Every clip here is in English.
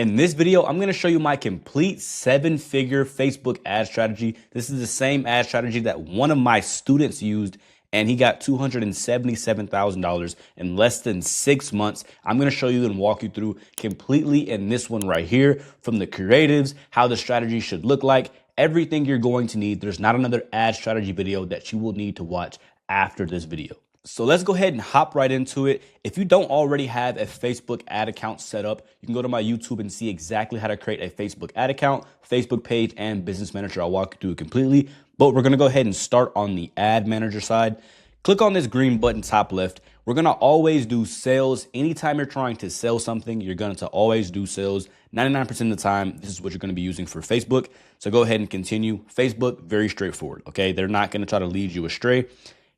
In this video, I'm gonna show you my complete 7-figure Facebook ad strategy. This is the same ad strategy that one of my students used, and he got $277,000 in less than 6 months. I'm gonna show you and walk you through completely in this one right here, from the creatives, how the strategy should look like, everything you're going to need. There's not another ad strategy video that you will need to watch after this video. So let's go ahead and hop right into it. If you don't already have a Facebook ad account set up, you can go to my YouTube and see exactly how to create a Facebook ad account, Facebook page, and business manager. I'll walk you through it completely, but we're gonna go ahead and start on the ad manager side. Click on this green button top left. We're gonna always do sales. Anytime you're trying to sell something, you're going to always do sales. 99% of the time, this is what you're gonna be using for Facebook. So go ahead and continue. Facebook, very straightforward, okay? They're not gonna try to lead you astray.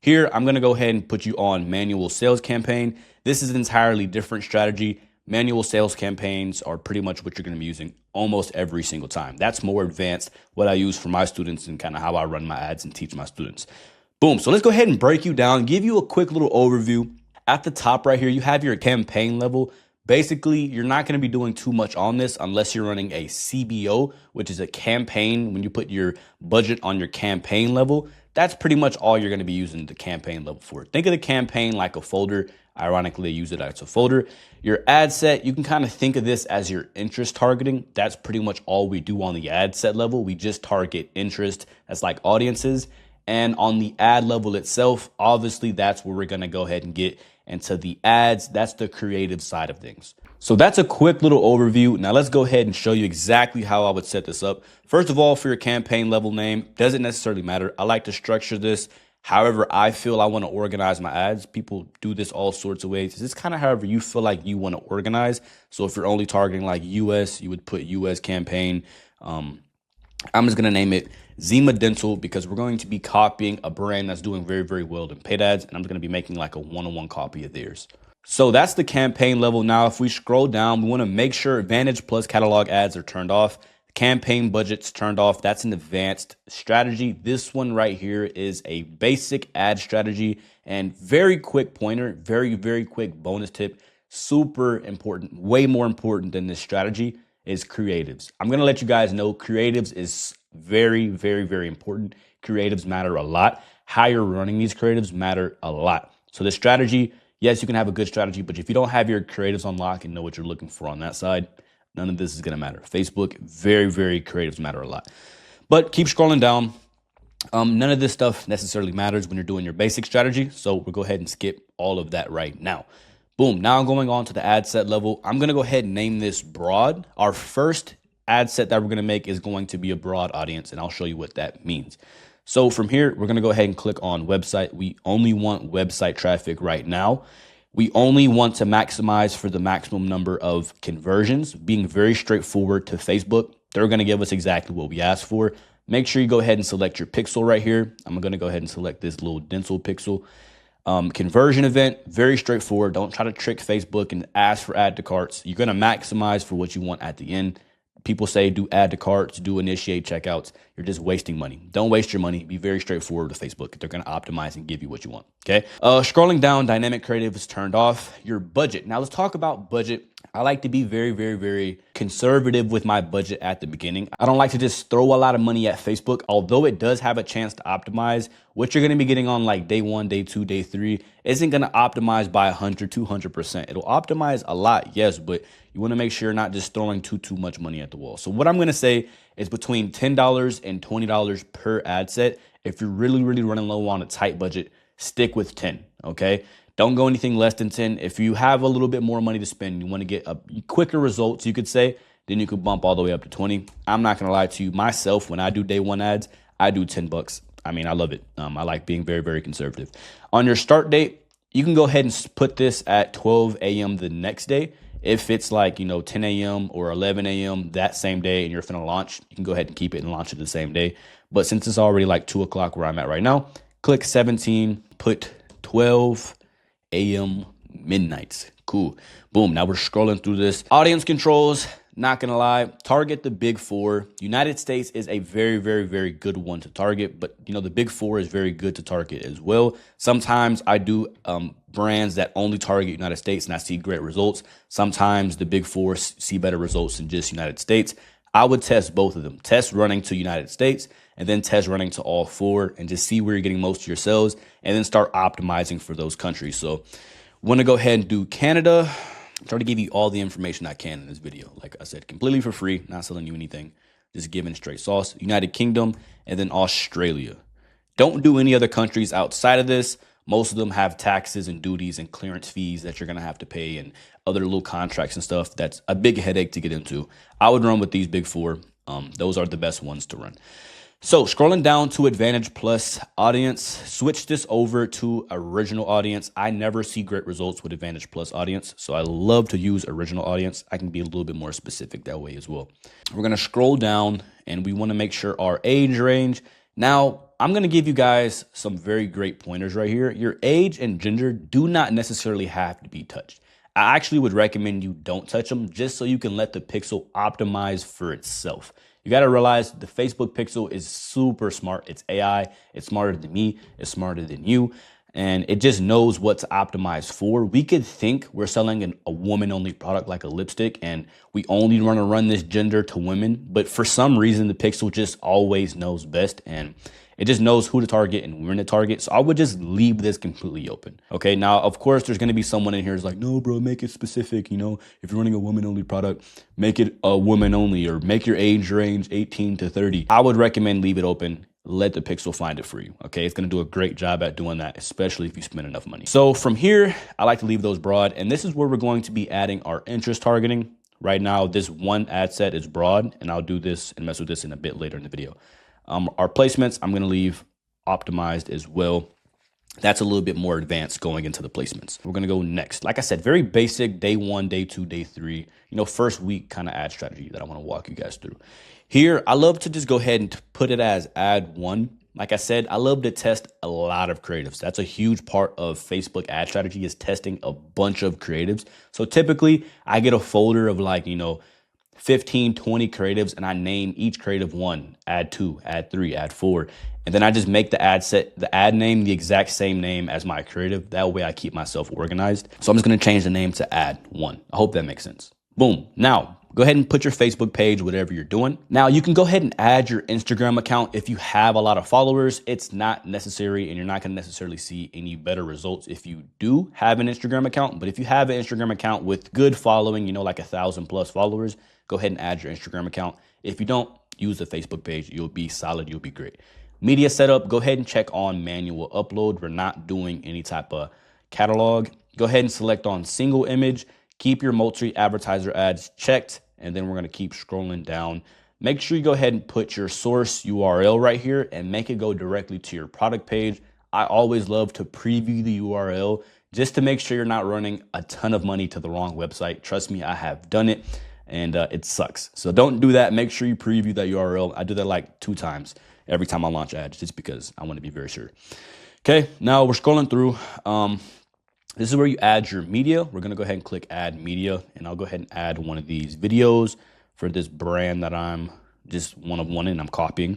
Here, I'm gonna go ahead and put you on manual sales campaign. This is an entirely different strategy. Manual sales campaigns are pretty much what you're gonna be using almost every single time. That's more advanced, what I use for my students and kind of how I run my ads and teach my students. Boom, so let's go ahead and break you down, give you a quick little overview. At the top right here, you have your campaign level. Basically, you're not gonna be doing too much on this unless you're running a CBO, which is a campaign. When you put your budget on your campaign level, that's pretty much all you're gonna be using the campaign level for. Think of the campaign like a folder. Ironically, I use it as a folder. Your ad set, you can kind of think of this as your interest targeting. That's pretty much all we do on the ad set level. We just target interest. That's like audiences. And on the ad level itself, obviously that's where we're gonna go ahead and get into the ads. That's the creative side of things. So that's a quick little overview. Now let's go ahead and show you exactly how I would set this up. First of all, for your campaign level name, doesn't necessarily matter. I like to structure this however I feel I want to organize my ads. People do this all sorts of ways. It's kind of however you feel like you want to organize. So if you're only targeting like US, you would put US campaign. I'm just going to name it Zima Dental because we're going to be copying a brand that's doing very, very well in paid ads. And I'm going to be making like a one-on-one copy of theirs. So that's the campaign level. Now, if we scroll down, we want to make sure Advantage plus catalog ads are turned off. Campaign budgets turned off. That's an advanced strategy. This one right here is a basic ad strategy and very quick pointer, very, very quick bonus tip. Super important, way more important than this strategy is creatives. I'm going to let you guys know creatives is very, very, very important. Creatives matter a lot. How you're running these creatives matter a lot. So the strategy, yes, you can have a good strategy, but if you don't have your creatives on lock and know what you're looking for on that side, none of this is going to matter. Facebook, very, very creatives matter a lot. But keep scrolling down. None of this stuff necessarily matters when you're doing your basic strategy. So we'll go ahead and skip all of that right now. Boom. Now I'm going on to the ad set level. I'm going to go ahead and name this broad. Our first ad set that we're going to make is going to be a broad audience, and I'll show you what that means. So from here, we're going to go ahead and click on website. We only want website traffic right now. We only want to maximize for the maximum number of conversions, being very straightforward to Facebook. They're going to give us exactly what we asked for. Make sure you go ahead and select your pixel right here. I'm going to go ahead and select this little dental pixel. Conversion event, very straightforward. Don't try to trick Facebook and ask for add to carts. You're going to maximize for what you want at the end. People say do add to carts, do initiate checkouts. You're just wasting money. Don't waste your money. Be very straightforward with Facebook. They're going to optimize and give you what you want. Okay. Scrolling down, dynamic creative is turned off. Your budget. Now let's talk about budget. I like to be very, very, very conservative with my budget at the beginning. I don't like to just throw a lot of money at Facebook, although it does have a chance to optimize. What you're going to be getting on like day 1, day 2, day 3 isn't going to optimize by 100, 200%. It'll optimize a lot, yes, but you want to make sure you're not just throwing too much money at the wall. So what I'm going to say is between $10 and $20 per ad set. If you're really, really running low on a tight budget, stick with 10, okay? Don't go anything less than 10. If you have a little bit more money to spend, you want to get a quicker results, you could say, then you could bump all the way up to 20. I'm not going to lie to you. Myself, when I do day 1 ads, I do $10. I mean, I love it. I like being very, very conservative. On your start date, you can go ahead and put this at 12 a.m. the next day. If it's like, 10 a.m. or 11 a.m. that same day and you're finna launch, you can go ahead and keep it and launch it the same day. But since it's already like 2 o'clock where I'm at right now, click 17, put 12 a.m. midnights. Cool. Boom. Now we're scrolling through this. Audience controls. Not gonna lie, target the big four. United States is a very, very, very good one to target, but the big four is very good to target as well. Sometimes I do brands that only target United States and I see great results. Sometimes the big four see better results than just United States. I would test both of them. Test running to United States and then test running to all four and just see where you're getting most of your sales and then start optimizing for those countries. So want to go ahead and do Canada. I'm trying to give you all the information I can in this video. Like I said, completely for free, not selling you anything, just giving straight sauce. United Kingdom and then Australia. Don't do any other countries outside of this. Most of them have taxes and duties and clearance fees that you're going to have to pay and other little contracts and stuff. That's a big headache to get into. I would run with these big four. Those are the best ones to run. So scrolling down to Advantage Plus audience, switch this over to original audience. I never see great results with Advantage Plus audience, so I love to use original audience. I can be a little bit more specific that way as well. We're going to scroll down and we want to make sure our age range. Now, I'm going to give you guys some very great pointers right here. Your age and gender do not necessarily have to be touched. I actually would recommend you don't touch them just so you can let the pixel optimize for itself. You got to realize the Facebook pixel is super smart. It's AI. It's smarter than me. It's smarter than you. And it just knows what to optimize for. We could think we're selling a woman-only product like a lipstick and we only want to run this gender to women. But for some reason, the pixel just always knows best and it just knows who to target and when to target. So I would just leave this completely open. Okay, now, of course, there's going to be someone in here who's like, no, bro, make it specific. If you're running a woman-only product, make it a woman-only or make your age range 18 to 30. I would recommend leave it open. Let the pixel find it for you. Okay, it's going to do a great job at doing that, especially if you spend enough money. So from here, I like to leave those broad. And this is where we're going to be adding our interest targeting. Right now, this one ad set is broad, and I'll do this and mess with this in a bit later in the video. Our placements, I'm going to leave optimized as well. That's a little bit more advanced going into the placements. We're going to go next. Like I said, very basic day 1, day 2, day 3, first week kind of ad strategy that I want to walk you guys through. Here, I love to just go ahead and put it as ad 1. Like I said, I love to test a lot of creatives. That's a huge part of Facebook ad strategy is testing a bunch of creatives. So typically I get a folder of 15, 20 creatives and I name each creative 1, ad 2, ad 3, ad 4. And then I just make the ad name the exact same name as my creative. That way I keep myself organized. So I'm just going to change the name to ad 1. I hope that makes sense. Boom. Now go ahead and put your Facebook page, whatever you're doing. Now you can go ahead and add your Instagram account. If you have a lot of followers, it's not necessary and you're not going to necessarily see any better results if you do have an Instagram account. But if you have an Instagram account with good following, like 1,000+ followers, go ahead and add your Instagram account. If you don't, use the Facebook page. You'll be solid. You'll be great. Media setup, go ahead and check on manual upload. We're not doing any type of catalog. Go ahead and select on single image. Keep your multi-advertiser ads checked, and then we're going to keep scrolling down. Make sure you go ahead and put your source URL right here and make it go directly to your product page. I always love to preview the URL just to make sure you're not running a ton of money to the wrong website. Trust me, I have done it. And it sucks. So don't do that. Make sure you preview that URL. I do that like 2 times every time I launch ads just because I want to be very sure. Okay, now we're scrolling through. This is where you add your media. We're going to go ahead and click add media. And I'll go ahead and add one of these videos for this brand that I'm just one of one and I'm copying.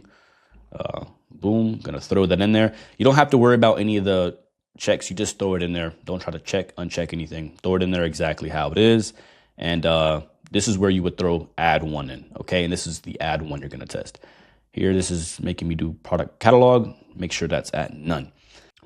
Boom, going to throw that in there. You don't have to worry about any of the checks. You just throw it in there. Don't try to uncheck anything. Throw it in there exactly how it is. And this is where you would throw ad 1 in, okay? And this is the ad 1 you're gonna test. Here, this is making me do product catalog. Make sure that's at none.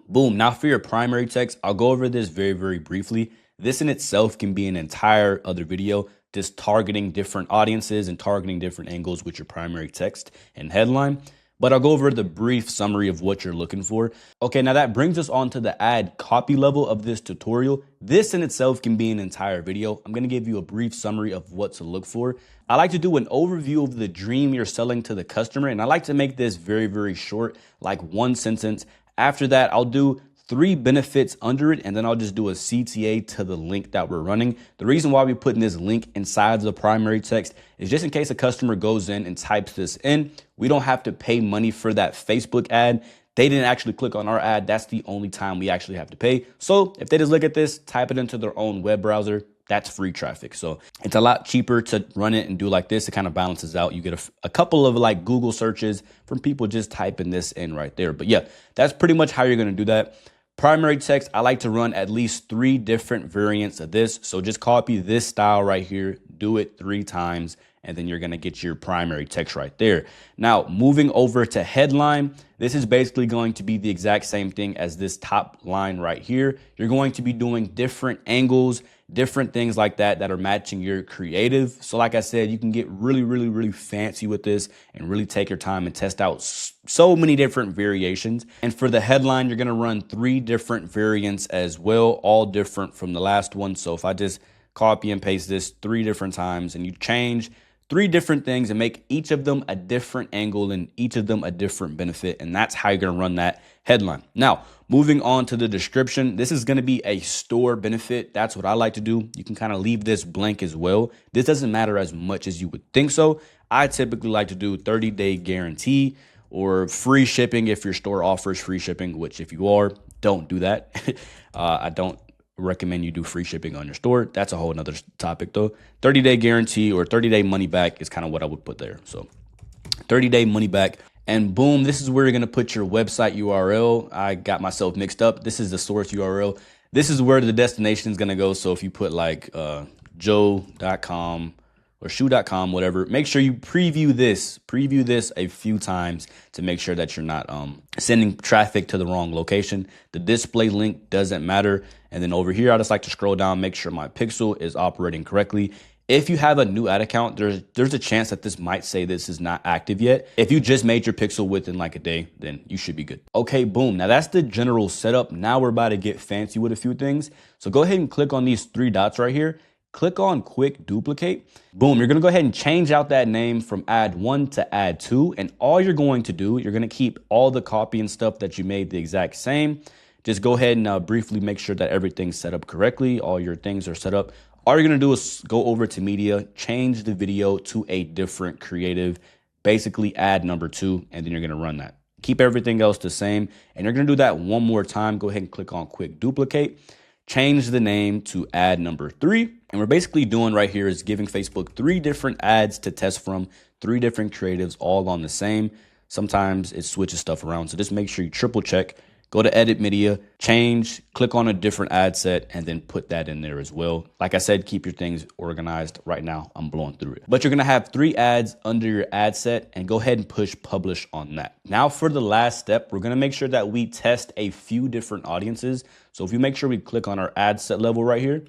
Boom, now for your primary text, I'll go over this very, very briefly. This in itself can be an entire other video, just targeting different audiences and targeting different angles with your primary text and headline. But I'll go over the brief summary of what you're looking for. Okay, now that brings us on to the ad copy level of this tutorial. This in itself can be an entire video. I'm gonna give you a brief summary of what to look for. I like to do an overview of the dream you're selling to the customer, and I like to make this very, very short, like 1 sentence. After that, I'll do 3 benefits under it, and then I'll just do a CTA to the link that we're running. The reason why we're putting this link inside the primary text is just in case a customer goes in and types this in, we don't have to pay money for that Facebook ad. They didn't actually click on our ad. That's the only time we actually have to pay. So if they just look at this, type it into their own web browser, that's free traffic. So it's a lot cheaper to run it and do like this. It kind of balances out. You get a couple of like Google searches from people just typing this in right there. But yeah, that's pretty much how you're going to do that. Primary text, I like to run at least 3 different variants of this. So just copy this style right here, do it 3 times, and then you're going to get your primary text right there. Now, moving over to headline, this is basically going to be the exact same thing as this top line right here. You're going to be doing different angles, different things like that are matching your creative. So like I said, you can get really fancy with this and really take your time and test out so many different variations. And for the headline, you're going to run 3 different variants as well, all different from the last one. So if I just copy and paste this 3 different times and you change 3 different things and make each of them a different angle and each of them a different benefit. And that's how you're going to run that headline. Now, moving on to the description, this is going to be a store benefit. That's what I like to do. You can kind of leave this blank as well. This doesn't matter as much as you would think so. I typically like to do 30-day guarantee or free shipping if your store offers free shipping, which if you are, don't do that. I don't recommend you do free shipping on your store. That's a whole nother topic though. 30-day guarantee or 30-day money back is kind of what I would put there. So 30-day money back, and boom, this is where you're going to put your website URL. I got myself mixed up. This is the source URL. This is where the destination is going to go. So if you put like joe.com or shoe.com, whatever, make sure you preview this a few times to make sure that you're not sending traffic to the wrong location. The display link doesn't matter. And then over here, I just like to scroll down, make sure my pixel is operating correctly. If you have a new ad account, there's a chance that this might say this is not active yet. If you just made your pixel within like a day, then you should be good. Okay, boom. Now that's the general setup. Now we're about to get fancy with a few things. So go ahead and click on these 3 dots right here. Click on quick duplicate. Boom, you're gonna go ahead and change out that name from ad 1 to ad 2. And all you're going to do, you're gonna keep all the copy and stuff that you made the exact same. Just go ahead and briefly make sure that everything's set up correctly. All your things are set up. All you're gonna do is go over to media, change the video to a different creative, basically ad number 2, and then you're gonna run that. Keep everything else the same. And you're gonna do that one more time. Go ahead and click on quick duplicate. Change the name to ad number 3. And we're basically doing right here is giving Facebook 3 different ads to test from, 3 different creatives all on the same. Sometimes it switches stuff around. So just make sure you triple check. Go to edit media, change, click on a different ad set, and then put that in there as well. Like I said, keep your things organized. Right now, I'm blowing through it. But you're gonna have 3 ads under your ad set, and go ahead and push publish on that. Now for the last step, we're gonna make sure that we test a few different audiences. So if you make sure we click on our ad set level right here,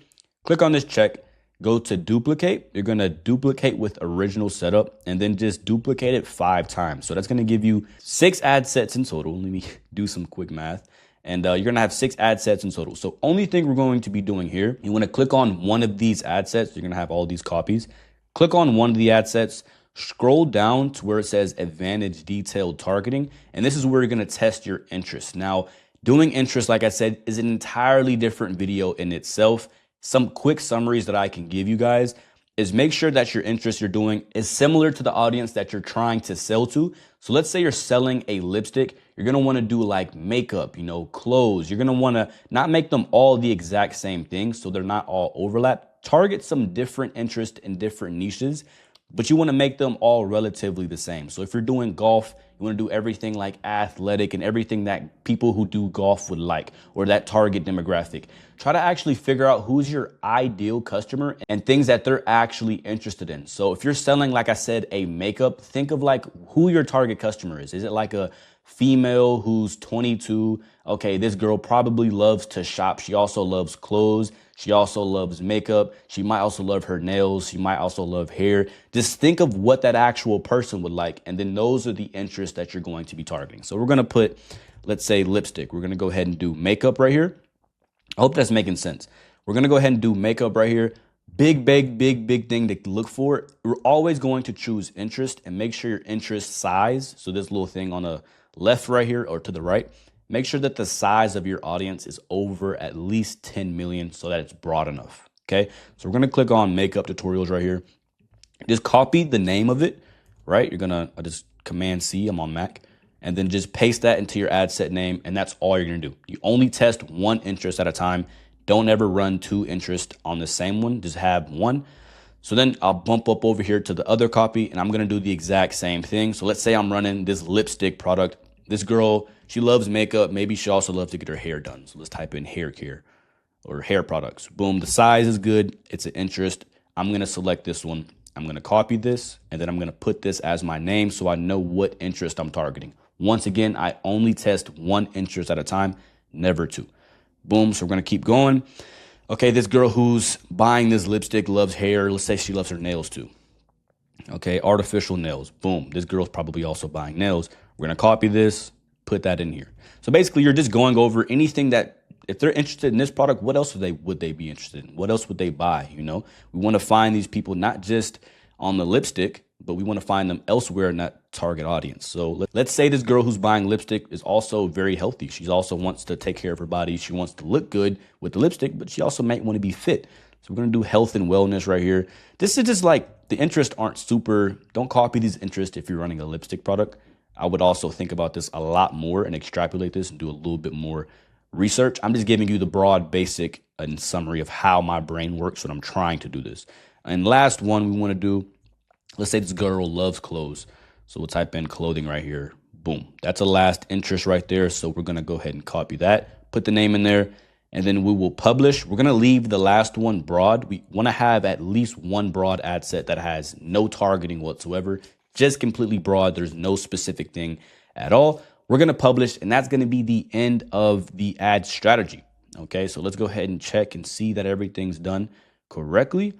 click on this check, go to duplicate. You're gonna duplicate with original setup and then just duplicate it 5 times. So that's gonna give you 6 ad sets in total. Let me do some quick math. And you're gonna have 6 ad sets in total. So only thing we're going to be doing here, you wanna click on one of these ad sets. You're gonna have all these copies. Click on one of the ad sets, scroll down to where it says advantage detailed targeting. And this is where you're gonna test your interest. Now, doing interest, like I said, is an entirely different video in itself. Some quick summaries that I can give you guys is make sure that your interest you're doing is similar to the audience that you're trying to sell to. So let's say you're selling a lipstick. You're going to want to do like makeup, clothes. You're going to want to not make them all the exact same thing so they're not all overlap. Target some different interest in different niches, but you want to make them all relatively the same. So if you're doing golf, you want to do everything like athletic and everything that people who do golf would like, or that target demographic. Try to actually figure out who's your ideal customer and things that they're actually interested in. So if you're selling, like I said, a makeup, think of like who your target customer is. Is it like a female who's 22? Okay, this girl probably loves to shop. She also loves clothes. She also loves makeup. She might also love her nails. She might also love hair. Just think of what that actual person would like. And then those are the interests that you're going to be targeting. So we're going to put, let's say, lipstick. We're going to go ahead and do makeup right here. I hope that's making sense. We're going to go ahead and do makeup right here. Big thing to look for. We're always going to choose interest and make sure your interest size. So this little thing on the left right here or to the right. Make sure that the size of your audience is over at least 10 million so that it's broad enough, okay? So we're gonna click on makeup tutorials right here. Just copy the name of it, right? You're gonna just Command C, I'm on Mac, and then just paste that into your ad set name, and that's all you're gonna do. You only test one interest at a time. Don't ever run two interests on the same one. Just have one. So then I'll bump up over here to the other copy and I'm going to do the exact same thing. So let's say I'm running this lipstick product. This girl, she loves makeup. Maybe she also loves to get her hair done. So let's type in hair care or hair products. Boom, the size is good. It's an interest. I'm going to select this one. I'm going to copy this and then I'm going to put this as my name so I know what interest I'm targeting. Once again, I only test one interest at a time, never two. Boom, so we're going to keep going. Okay, this girl who's buying this lipstick loves hair. Let's say she loves her nails too. Okay, artificial nails. Boom, this girl's probably also buying nails. We're going to copy this, put that in here. So basically, you're just going over anything that, if they're interested in this product, what else would they be interested in? What else would they buy? You know, we want to find these people not just on the lipstick, but we want to find them elsewhere in that target audience. So let's say this girl who's buying lipstick is also very healthy. She also wants to take care of her body. She wants to look good with the lipstick, but she also might want to be fit. So we're going to do health and wellness right here. This is just like the interests aren't super. Don't copy these interests if you're running a lipstick product. I would also think about this a lot more and extrapolate this and do a little bit more research. I'm just giving you the broad basic and summary of how my brain works when I'm trying to do this. And last one we want to do, let's say this girl loves clothes. So we'll type in clothing right here. Boom. That's a last interest right there. So we're going to go ahead and copy that, put the name in there, and then we will publish. We're going to leave the last one broad. We want to have at least one broad ad set that has no targeting whatsoever, just completely broad. There's no specific thing at all. We're going to publish, and that's going to be the end of the ad strategy. Okay, so let's go ahead and check and see that everything's done correctly.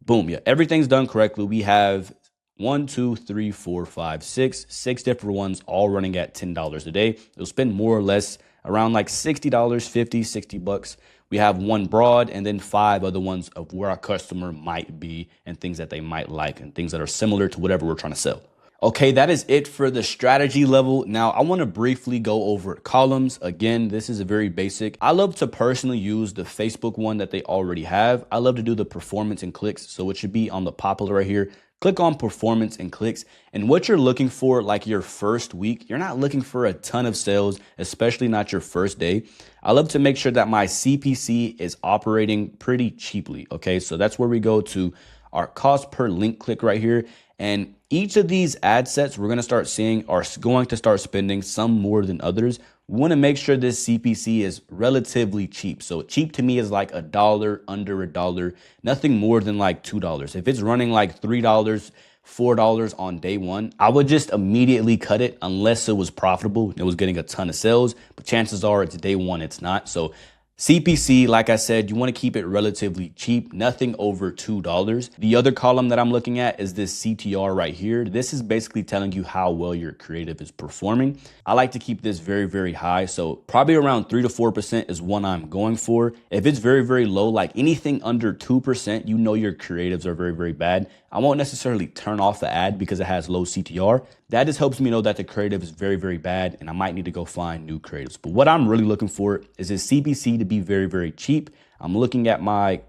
Boom. Yeah, everything's done correctly. We have 1, 2, 3, 4, 5, 6 different ones all running at $10 a day. It'll spend more or less around like $60, $50, $60. We have one broad and then 5 other ones of where our customer might be and things that they might like and things that are similar to whatever we're trying to sell. Okay, that is it for the strategy level. Now, I want to briefly go over columns. Again, this is a very basic. I love to personally use the Facebook one that they already have. I love to do the performance and clicks. So it should be on the popular right here. Click on performance and clicks. And what you're looking for, like your first week, you're not looking for a ton of sales, especially not your first day. I love to make sure that my CPC is operating pretty cheaply. Okay, so that's where we go to our cost per link click right here. And each of these ad sets we're going to start seeing are going to start spending, some more than others. We want to make sure this CPC is relatively cheap. So cheap to me is like $1, under $1, nothing more than like $2. If it's running like $3, $4 on day one, I would just immediately cut it unless it was profitable and it was getting a ton of sales. But chances are it's day one, it's not. So CPC, like I said, you want to keep it relatively cheap, nothing over $2. The other column that I'm looking at is this CTR right here. This is basically telling you how well your creative is performing. I like to keep this very, very high. So probably around 3 to 4% is what I'm going for. If it's very, very low, like anything under 2%, you know your creatives are very, very bad. I won't necessarily turn off the ad because it has low CTR. That just helps me know that the creative is very, very bad and I might need to go find new creatives. But what I'm really looking for is this CPC to be very, very cheap. I'm looking at my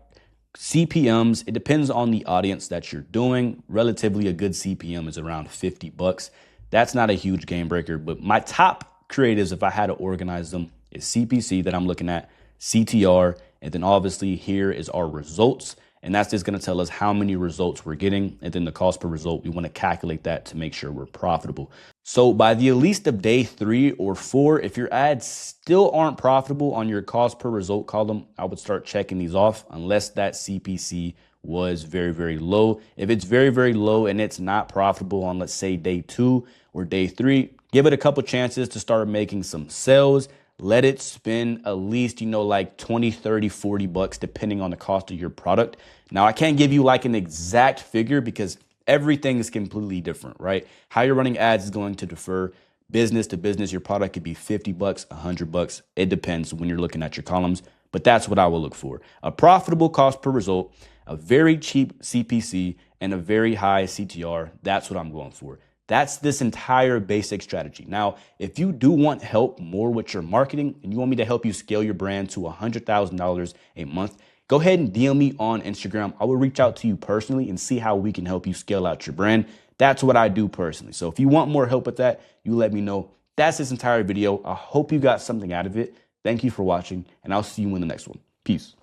CPMs. It depends on the audience that you're doing. Relatively a good CPM is around $50. That's not a huge game breaker, but my top creatives, if I had to organize them, is CPC that I'm looking at, CTR, and then obviously here is our results. And that's just going to tell us how many results we're getting. And then the cost per result, we want to calculate that to make sure we're profitable. So by the at least of day 3 or 4, if your ads still aren't profitable on your cost per result column, I would start checking these off unless that CPC was very, very low. If it's very, very low and it's not profitable on, let's say, day 2 or day 3, give it a couple chances to start making some sales. Let it spend at least, like 20, 30, $40, depending on the cost of your product. Now, I can't give you like an exact figure because everything is completely different, right? How you're running ads is going to differ business to business. Your product could be $50, $100. It depends when you're looking at your columns, but that's what I will look for. A profitable cost per result, a very cheap CPC, and a very high CTR. That's what I'm going for. That's this entire basic strategy. Now, if you do want help more with your marketing and you want me to help you scale your brand to $100,000 a month, go ahead and DM me on Instagram. I will reach out to you personally and see how we can help you scale out your brand. That's what I do personally. So if you want more help with that, you let me know. That's this entire video. I hope you got something out of it. Thank you for watching, and I'll see you in the next one. Peace.